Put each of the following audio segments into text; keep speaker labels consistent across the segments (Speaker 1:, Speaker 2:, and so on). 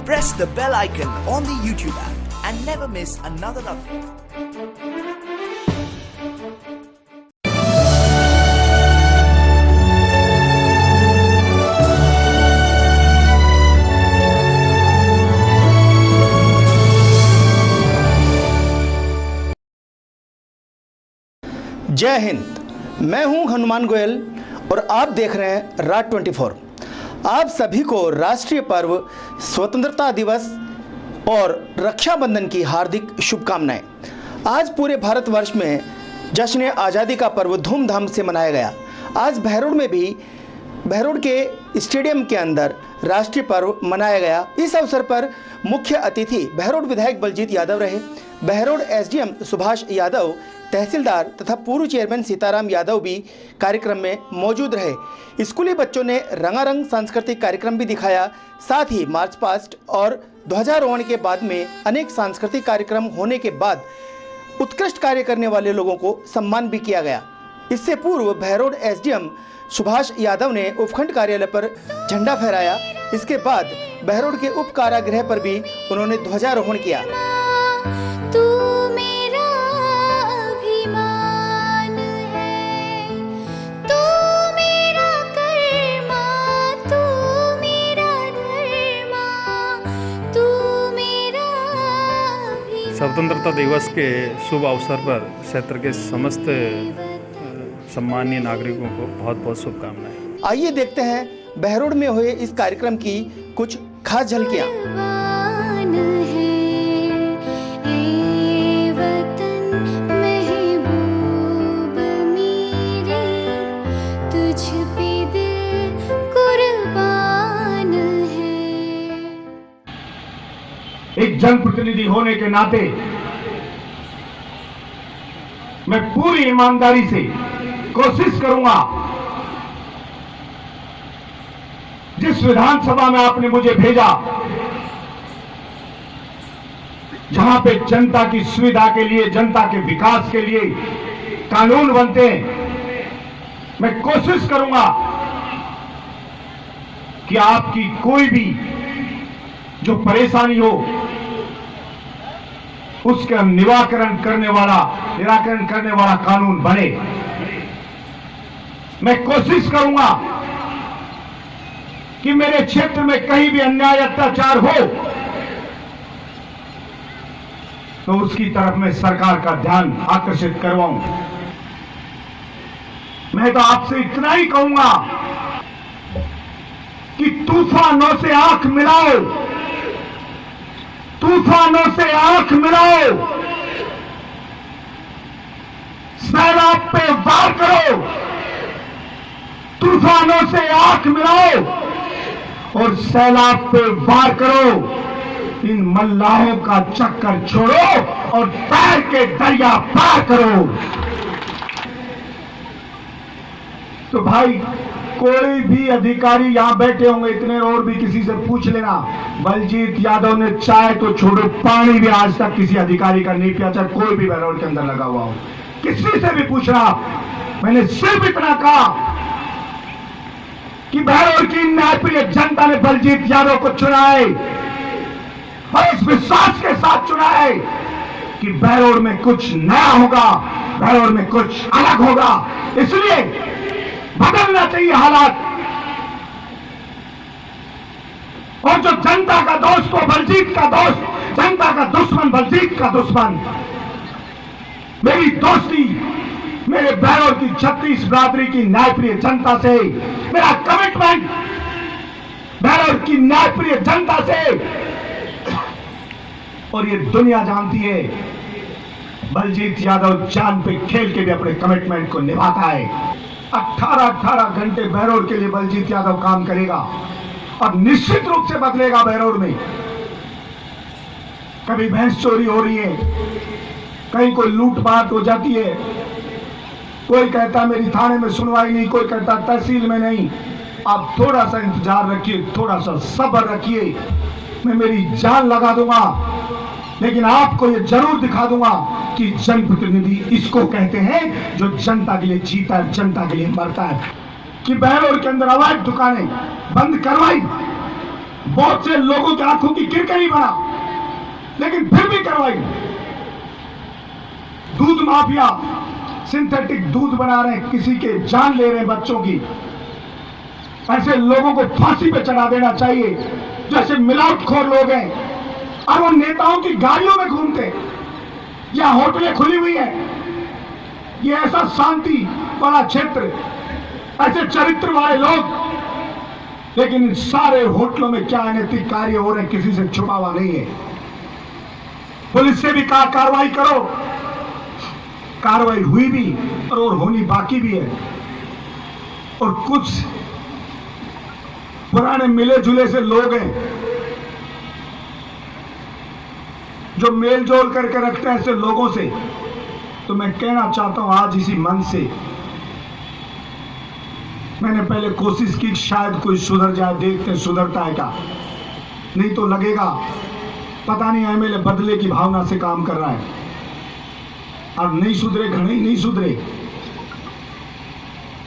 Speaker 1: Press the bell icon on the YouTube app and never miss another update.
Speaker 2: जय हिंद। मैं हूं हनुमान गोयल और आप देख रहे हैं राज 24। आप सभी को राष्ट्रीय पर्व स्वतंत्रता दिवस और रक्षाबंधन की हार्दिक शुभकामनाएं। आज पूरे भारतवर्ष में जश्न आज़ादी का पर्व धूमधाम से मनाया गया। आज बहरोड के स्टेडियम के अंदर राष्ट्रीय पर्व मनाया गया। इस अवसर पर मुख्य अतिथि बहरोड विधायक बलजीत यादव रहे। बहरोड एसडीएम सुभाष यादव, तहसीलदार तथा पूर्व चेयरमैन सीताराम यादव भी कार्यक्रम में मौजूद रहे। स्कूली बच्चों ने रंगारंग सांस्कृतिक कार्यक्रम भी दिखाया। साथ ही मार्च पास्ट और ध्वजारोहण के बाद में अनेक सांस्कृतिक कार्यक्रम होने के बाद उत्कृष्ट कार्य करने वाले लोगों को सम्मान भी किया गया। इससे पूर्व बहरोड एसडीएम सुभाष यादव ने उपखंड कार्यालय पर झंडा फहराया। इसके बाद बहरोड के उप कारागृह पर भी उन्होंने ध्वजारोहण किया।
Speaker 3: स्वतंत्रता दिवस के शुभ अवसर पर क्षेत्र के समस्त सम्मानीय नागरिकों को बहुत बहुत शुभकामनाएं।
Speaker 2: आइए देखते हैं बहरोड में हुए इस कार्यक्रम की कुछ खास झलकियां।
Speaker 4: एक जनप्रतिनिधि होने के नाते मैं पूरी ईमानदारी से कोशिश करूंगा, जिस विधानसभा में आपने मुझे भेजा, जहां पे जनता की सुविधा के लिए, जनता के विकास के लिए कानून बनते हैं, मैं कोशिश करूंगा कि आपकी कोई भी जो परेशानी हो उसका निराकरण करने वाला कानून बने। मैं कोशिश करूंगा कि मेरे क्षेत्र में कहीं भी अन्याय अत्याचार हो तो उसकी तरफ मैं सरकार का ध्यान आकर्षित करवाऊं। मैं तो आपसे इतना ही कहूंगा कि तूफानों से आंख मिलाओ, तूफानों से आंख मिलाओ, सैलाब पे वार करो, तूफानों से आंख मिलाओ और सैलाब पे वार करो। इन मल्लाहों का चक्कर छोड़ो और पैर के दरिया पार करो। तो भाई, कोई भी अधिकारी यहां बैठे होंगे इतने, और भी किसी से पूछ लेना, बलजीत यादव ने चाय तो छोड़ो, पानी भी आज तक किसी अधिकारी का नहीं पिया, चाहे कोई भी बहरोड के अंदर लगा हुआ हो। किसी से भी पूछना, मैंने सिर्फ इतना कहा कि बहरोड की न्यायप्रिय जनता ने बलजीत यादव को चुना है और इस विश्वास के साथ चुना है कि बहरोड में कुछ नया होगा, बहरोड में कुछ अलग होगा। इसलिए बदलना चाहिए हालात। और जो जनता का दोस्त वो बलजीत का दोस्त, जनता का दुश्मन बलजीत का दुश्मन। मेरी दोस्ती मेरे बहरोड की 36 बिरादरी की न्यायप्रिय जनता से, मेरा कमिटमेंट बहरोड की न्यायप्रिय जनता से, और ये दुनिया जानती है बलजीत यादव जान पे खेल के भी अपने कमिटमेंट को निभाता है। 18 घंटे बहरोड के लिए बलजीत यादव काम करेगा और निश्चित रूप से बदलेगा बहरोड में। कभी भैंस चोरी हो रही है, कहीं कोई लूटपाट हो जाती है, कोई कहता मेरी थाने में सुनवाई नहीं, कोई कहता तहसील में नहीं। आप थोड़ा सा इंतजार रखिए, थोड़ा सा सब्र रखिए, मैं मेरी जान लगा दूंगा, लेकिन आपको ये जरूर दिखा दूंगा कि जनप्रतिनिधि इसको कहते हैं जो जनता के लिए जीता है, जनता के लिए मरता है। कि बहरोड के अंदर अवैध दुकानें बंद करवाई, बहुत से लोगों की आंखों की किरकिरी बना, लेकिन फिर भी कार्रवाई। दूध माफिया सिंथेटिक दूध बना रहे हैं, किसी के जान ले रहे हैं बच्चों की। ऐसे लोगों को फांसी पे चढ़ा देना चाहिए, जैसे मिलावटखोर लोग हैं और वो नेताओं की गाड़ियों में घूमते, या होटलें खुली हुई हैं। ये ऐसा शांति वाला क्षेत्र, ऐसे चरित्र वाले लोग, लेकिन इन सारे होटलों में क्या अनैतिक कार्य हो रहे हैं, किसी से छुपा हुआ नहीं है। पुलिस से भी कहा कार्रवाई करो, कार्रवाई हुई भी और होनी बाकी भी है। और कुछ पुराने मिले जुले से लोग हैं जो मेल जोल करके रखते हैं ऐसे लोगों से। तो मैं कहना चाहता हूं आज इसी मन से, मैंने पहले कोशिश की शायद कोई सुधर जाए, देखते हैं सुधरता है क्या। नहीं तो लगेगा पता नहीं एमएलए बदले की भावना से काम कर रहा है, और नहीं सुधरे घने ही नहीं सुधरे।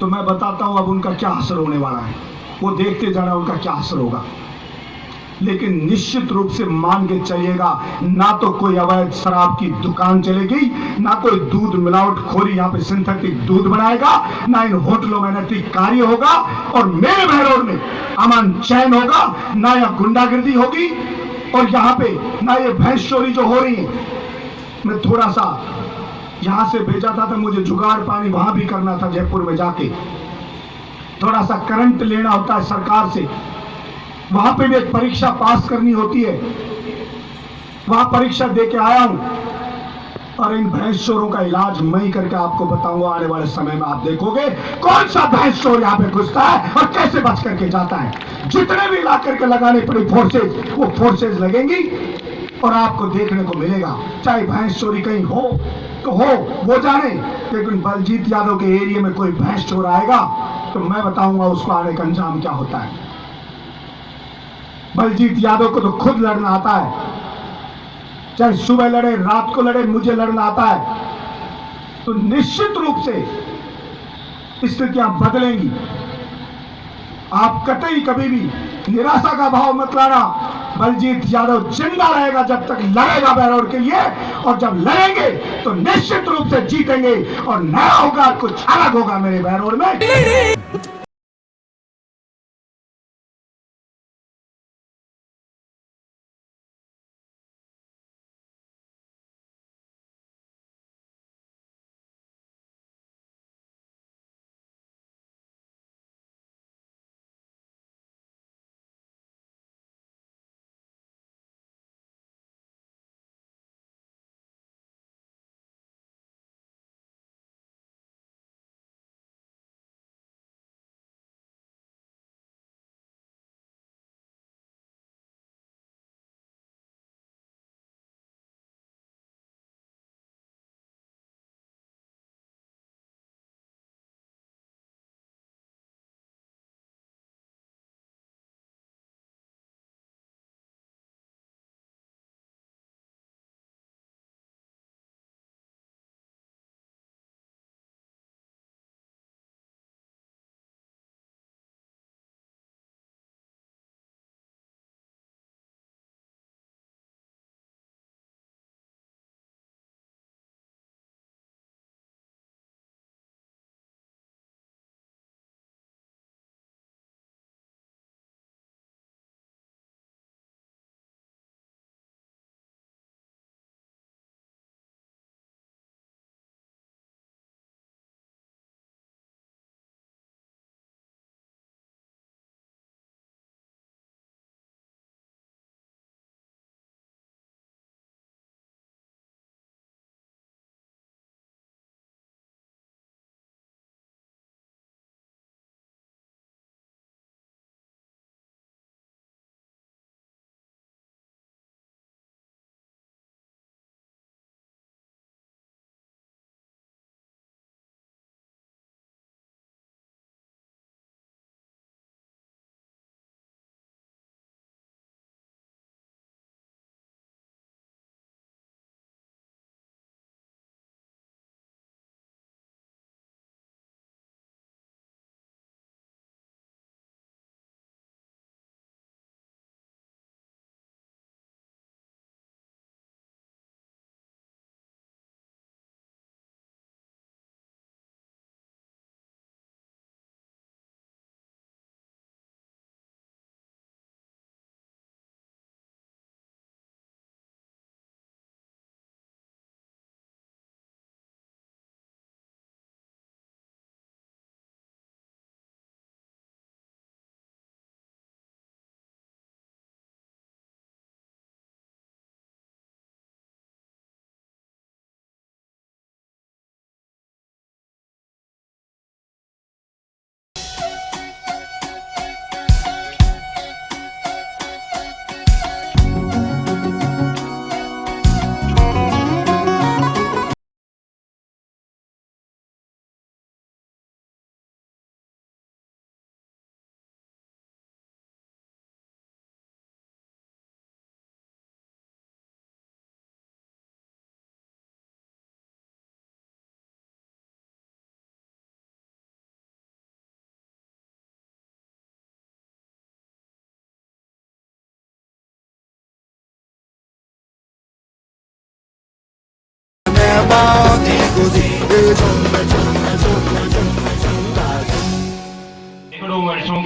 Speaker 4: तो मैं बताता हूं अब उनका क्या असर होने वाला है, वो देखते जाना उनका क्या असर होगा। लेकिन निश्चित रूप से मान के चलिएगा, ना तो कोई अवैध शराब की दुकान चलेगी, ना कोई दूध मिलावटखोरी यहाँ पे सिंथेटिक दूध बनाएगा, ना इन होटलों में नैतिक कार्य होगा, और मेरे बहरौर में अमन चैन होगा, ना यह गुंडागिर्दी होगी, और यहाँ पे ना ये भैंस चोरी जो हो रही है। मैं थोड़ा सा यहां से भेजा था तो मुझे जुगाड़ पानी वहां भी करना था, जयपुर में जाके थोड़ा सा करंट लेना होता है सरकार से, वहां पे भी एक परीक्षा पास करनी होती है। वहां परीक्षा दे के आया हूं, और इन भैंस चोरों का इलाज मैं ही करके आपको बताऊंगा। आने वाले समय में आप देखोगे कौन सा भैंस चोर यहाँ पे घुसता है और कैसे बच करके जाता है। जितने भी ला करके लगाने पड़ी फोर्सेज, वो फोर्सेज लगेंगी और आपको देखने को मिलेगा। चाहे भैंस चोरी कहीं हो तो हो, वो जाने, लेकिन बलजीत यादव के एरिया में कोई भैंस चोर आएगा तो मैं बताऊंगा उसको आने का अंजाम क्या होता है। बलजीत यादव को तो खुद लड़ना आता है, चाहे सुबह लड़े रात को लड़े, मुझे लड़ना आता है। तो निश्चित रूप से स्थितियां बदलेंगी। आप कतई कभी भी निराशा का भाव मत लाना। बलजीत यादव जिंदा रहेगा जब तक लड़ेगा बहरौर के लिए, और जब लड़ेंगे तो निश्चित रूप से जीतेंगे, और नया होगा, कुछ अलग होगा मेरे बहरौर में।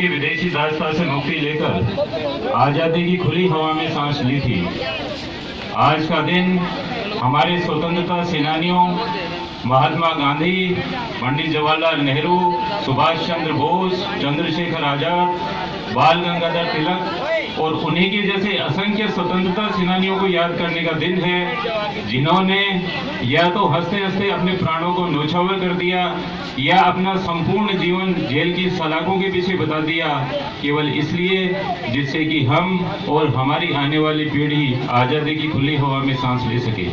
Speaker 5: के विदेशी दासता से मुक्ति लेकर आज़ादी की खुली हवा में सांस ली थी। आज का दिन हमारे स्वतंत्रता सेनानियों महात्मा गांधी, पंडित जवाहरलाल नेहरू, सुभाष चंद्र बोस, चंद्रशेखर आजाद, बाल गंगाधर तिलक और उन्हीं के जैसे असंख्य स्वतंत्रता सेनानियों को याद करने का दिन है, जिन्होंने या तो हंसते हंसते अपने प्राणों को न्यौछावर कर दिया या अपना संपूर्ण जीवन जेल की सलाखों के पीछे बता दिया, केवल इसलिए जिससे कि हम और हमारी आने वाली पीढ़ी आज़ादी की खुली हवा में सांस ले सके।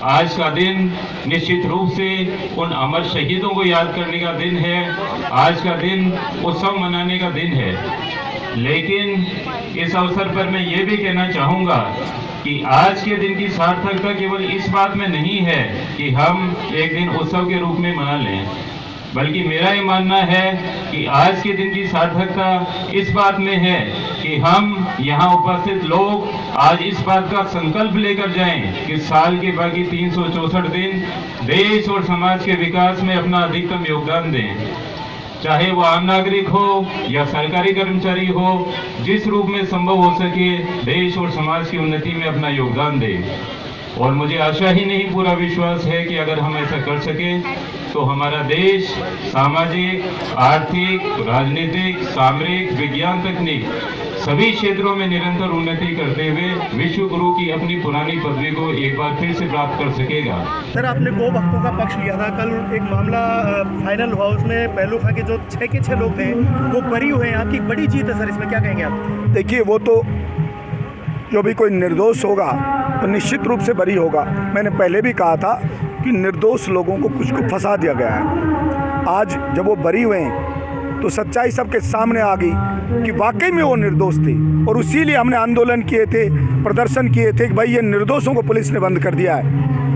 Speaker 5: आज का दिन निश्चित रूप से उन अमर शहीदों को याद करने का दिन है। आज का दिन उत्सव मनाने का दिन है। लेकिन इस अवसर पर मैं ये भी कहना चाहूँगा कि आज के दिन की सार्थकता केवल इस बात में नहीं है कि हम एक दिन उत्सव के रूप में मना लें, बल्कि मेरा ये मानना है कि आज के दिन की सार्थकता इस बात में है कि हम यहाँ उपस्थित लोग आज इस बात का संकल्प लेकर जाएं कि साल के बाकी 364 दिन देश और समाज के विकास में अपना अधिकतम योगदान दें, चाहे वो आम नागरिक हो या सरकारी कर्मचारी हो, जिस रूप में संभव हो सके देश और समाज की उन्नति में अपना योगदान दें। और मुझे आशा ही नहीं पूरा विश्वास है कि अगर हम ऐसा कर सके तो हमारा देश सामाजिक, आर्थिक, राजनीतिक, सामरिक, विज्ञान, तकनीक सभी क्षेत्रों में निरंतर उन्नति करते हुए विश्व गुरु की अपनी पुरानी पदवी को एक बार फिर से प्राप्त कर सकेगा।
Speaker 6: सर, आपने गो भक्तों का पक्ष लिया था। कल एक मामला फाइनल हुआ, उसमें पहलू खा के जो 6 के 6 लोग थे वो बरी हुए हैं। आपकी बड़ी जीत है सर, इसमें क्या कहेंगे आप?
Speaker 4: देखिए, वो तो जो भी कोई निर्दोष होगा तो निश्चित रूप से बरी होगा। मैंने पहले भी कहा था कि निर्दोष लोगों को कुछ को फंसा दिया गया है। आज जब वो बरी हुए तो सच्चाई सबके सामने आ गई कि वाकई में वो निर्दोष थे, और इसीलिए हमने आंदोलन किए थे, प्रदर्शन किए थे कि भाई ये निर्दोषों को पुलिस ने बंद कर दिया है,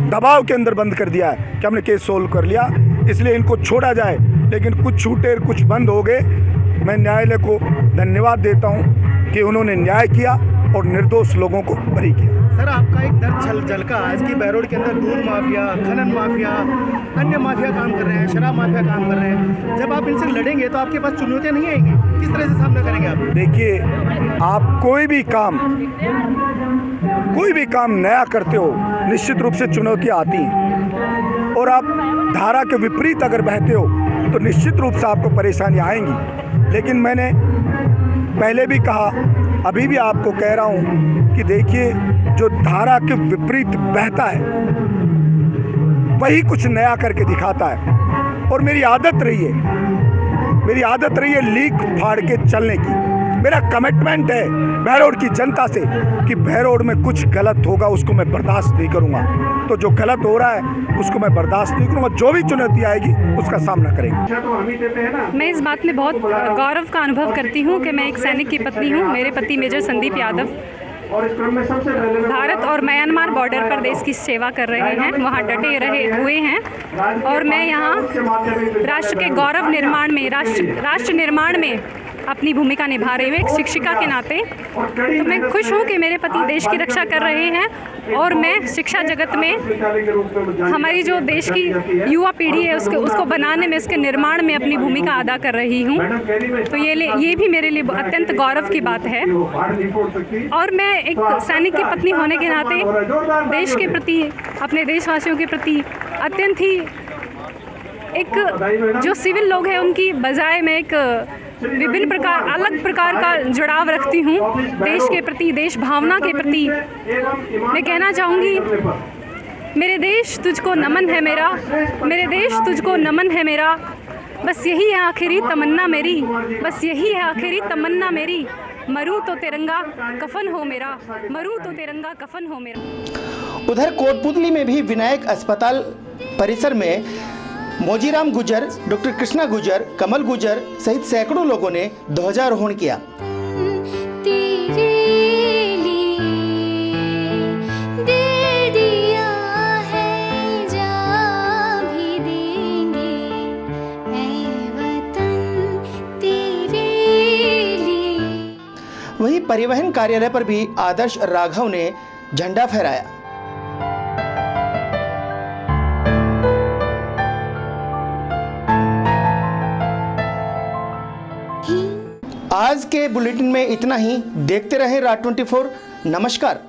Speaker 4: दबाव के अंदर बंद कर दिया है कि हमने केस सोल्व कर लिया, इसलिए इनको छोड़ा जाए। लेकिन कुछ छूटे, कुछ बंद हो गए। मैं न्यायालय को धन्यवाद देता हूँ कि उन्होंने न्याय किया और निर्दोष लोगों को बरी किया।
Speaker 6: सर, आपका एक दर्द झलका आज की बहरोड के अंदर दूध माफिया, खनन माफिया, अन्य माफिया काम कर रहे हैं, शराब माफिया काम कर रहे हैं। जब आप इनसे लड़ेंगे तो आपके पास चुनौतियां नहीं आएंगी, किस तरह से सामना करेंगे आप?
Speaker 4: देखिए, आप कोई भी काम नया करते हो, निश्चित रूप से चुनौतियां आती हैं, और आप धारा के विपरीत अगर बहते हो तो निश्चित रूप से आपको परेशानियां आएंगी। लेकिन मैंने पहले भी कहा, अभी भी आपको कह रहा हूं कि देखिए, जो धारा के विपरीत बहता है वही कुछ नया करके दिखाता है। और मेरी आदत रही है लीक फाड़ के चलने की। मेरा कमिटमेंट है बहरोड की जनता से कि बहरोड में कुछ गलत होगा उसको मैं बर्दाश्त नहीं करूंगा। तो जो गलत हो रहा है उसको मैं बर्दाश्त नहीं करूंगा। जो भी चुनौती आएगी उसका सामना करेंगे।
Speaker 7: मैं इस बात में बहुत गौरव का अनुभव करती हूँ कि मैं एक सैनिक की पत्नी हूँ। मेरे पति मेजर संदीप यादव भारत और म्यांमार बॉर्डर पर देश की सेवा कर रहे हैं, वहाँ डटे रहे हुए हैं, और मैं यहाँ राष्ट्र के गौरव निर्माण में, राष्ट्र निर्माण में अपनी भूमिका निभा रही हूँ एक शिक्षिका के नाते। तो मैं खुश हूँ कि मेरे पति देश की रक्षा कर रहे हैं, और मैं शिक्षा जगत में हमारी जो देश की युवा पीढ़ी है उसको बनाने में, उसके निर्माण में अपनी भूमिका अदा कर रही हूँ। तो ये भी मेरे लिए अत्यंत गौरव की बात है। और मैं एक सैनिक की पत्नी होने के नाते देश के प्रति, अपने देशवासियों के प्रति अत्यंत ही एक जो सिविल लोग हैं उनकी बजाय मैं एक विभिन्न प्रकार, अलग प्रकार का जुड़ाव रखती हूँ देश के प्रति, देश भावना के प्रति। मैं कहना चाहूँगी, मेरे देश तुझको नमन है मेरा, मेरे देश तुझको नमन है मेरा, बस यही है आखिरी तमन्ना मेरी, बस यही है आखिरी तमन्ना मेरी, मरूं तो तिरंगा कफन हो मेरा, मरूं तो तिरंगा कफन हो मेरा।
Speaker 2: उधर कोटपुतली में भी विनायक अस्पताल परिसर में मोजीराम गुजर, डॉक्टर कृष्णा गुजर, कमल गुजर सहित सैकड़ों लोगों ने ध्वजारोहण किया। वहीं परिवहन कार्यालय पर भी आदर्श राघव ने झंडा फहराया।
Speaker 8: ही
Speaker 2: आज के बुलेटिन में इतना ही। देखते रहें राज 24। नमस्कार।